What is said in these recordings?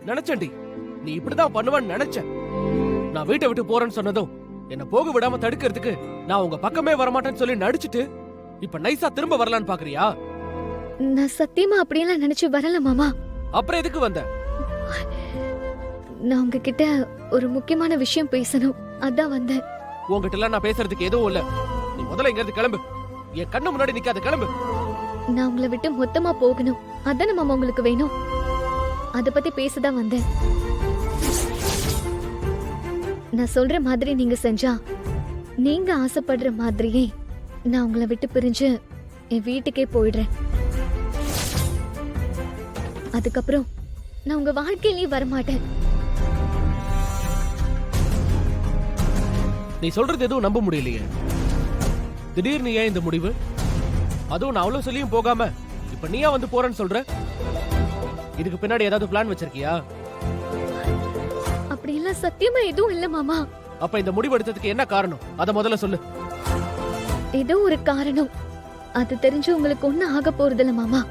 நினைச்சேன்டி நீ இப்படிதான் பண்ணுவேன்னு நினைச்சேன். நான் வீட்டை விட்டு போறேன்னு சொன்னதும் என்ன போக விடாம தடுக்கிறதுக்கு நான் உங்க பக்கமே வரமாட்டேன்னு சொல்லி நடிச்சிட்டு இப்ப நைஸா திரும்ப வரலான்னு பாக்குறியா? நான் சத்தியமா அப்படியெல்லாம் நினைச்சு வரல மாமா. அப்புறம் எதுக்கு வந்த? நான் உங்ககிட்ட ஒரு முக்கியமான விஷயம் பேசணும், அதான் வந்தேன். உங்ககிட்ட எல்லாம் நான் பேசுறதுக்கு எதுவும் இல்ல. நீ முதல்ல இங்க இருந்து கிளம்பு. என் கண்ணு முன்னாடி நிக்காத, கிளம்பு. நான் உங்களை விட்டு மொத்தமா போகணும், அதானே மாமா உங்களுக்கு வேணும்? அத பத்தி பேசதான் வந்தேன். நான் சொல்ற மாதிரி நீங்க செஞ்சா, நீங்க ஆசைப்படுற மாதிரியே நான் உங்களை விட்டு பிரிஞ்சு என் வீட்டுக்கே போயிடுறேன். அதுக்கப்புறம் நான் உங்க வாழ்க்கையிலேயே வரமாட்டேன். நீ சொல்றது எதுவும் நம்ப முடியலையே. திடீர்னு ஏன் இந்த முடிவு? அதுவும் நான் அவ்வளவு சொல்லியும் போகாம இப்ப நீயா வந்து போறேன்னு சொல்ற? இதுக்கு பின்னாடி ஏதாவது பிளான் வச்சிருக்கியா? அப்படி எல்லாம் சத்தியமா எதுவும் இல்ல மாமா. அப்ப இந்த முடிவு எடுத்ததுக்கு என்ன காரணம்? அத முதல்ல சொல்லு. ஏதோ ஒரு காரணம், அது தெரிஞ்சு உங்களுக்கு ஒண்ணு ஆக போறதில்ல மாமா.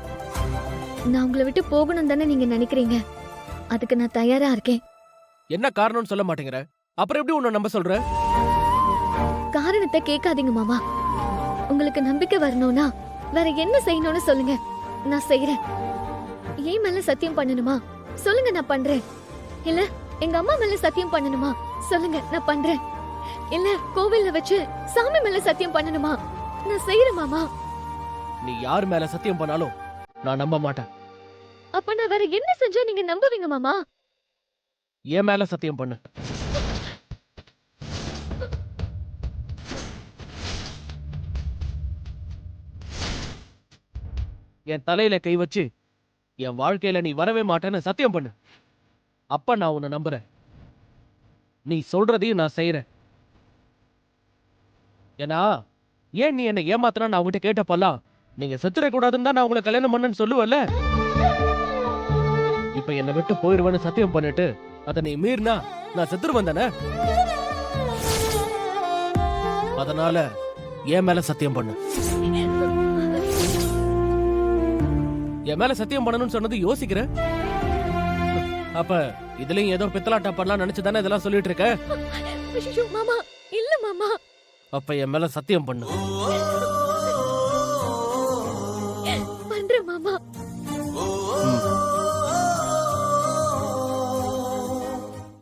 நான் உங்களை விட்டு போகணும் தானே நீங்க நினைக்கிறீங்க, அதுக்கு நான் தயாரா இருக்கேன். என்ன காரணம்னு சொல்ல மாட்டேங்கிற, அப்புறம் எப்படி உன்னை நம்ப சொல்ற? காரணத்தை கேட்காதீங்க மாமா. உங்களுக்கு நம்பிக்கை வரணும்னா வேற என்ன செய்யணும்னு சொல்லுங்க, நான் செய்யறேன். ஏன் மேல சத்தியம் பண்ணணுமா? சொல்லுங்க, நான் பண்றேன். இல்ல எங்க அம்மா மேல சத்தியம் பண்ணணுமா? சொல்லுங்க, நான் பண்றேன். இல்ல கோவில்ல வச்சு சாமி மேல சத்தியம் பண்ணணுமா? நான் செய்யறேன் மாமா. நீ யார் மேல சத்தியம் பண்ணாலும் நான் நம்ப மாட்டேன். அப்ப நான் வேற என்ன செஞ்சா நீங்க நம்புவீங்க மாமா? என் மேல சத்தியம் பண்ணு. என் தலையில கை வச்சு என் வாழ்க்கையில நீ வரவே மாட்டேன்னு சத்தியம் பண்ணு. அப்ப நான் உன்னை நம்புறேன். நீ சொல்றதையும் நான் செய்யறேன். ஏன்னா ஏன் நீ என்னை ஏமாத்தினா நான் உங்ககிட்ட கேட்டப்பெல்லாம் நீங்க செத்துற கூடாதுன்னு தான் நான் உங்களை கல்யாணம் பண்ணேன்னு சொல்லுவல்ல. இப்ப என்னை விட்டு போயிருவேன்னு சத்தியம் பண்ணிட்டு அதை நீ மீறினா நான் செத்துருவேன் தானே. அதனால என் மேல சத்தியம் பண்ணு. என் மேல சத்தியம் பண்ணணும்னு சொன்னது யோசிக்கிற? அப்ப இதுலயும் ஏதோ பித்தலாட்டா பண்ணலாம் நினைச்சுதானே இதெல்லாம் சொல்லிட்டு இருக்க? மாமா இல்ல மாமா. அப்ப என் மேல சத்தியம் பண்ணு.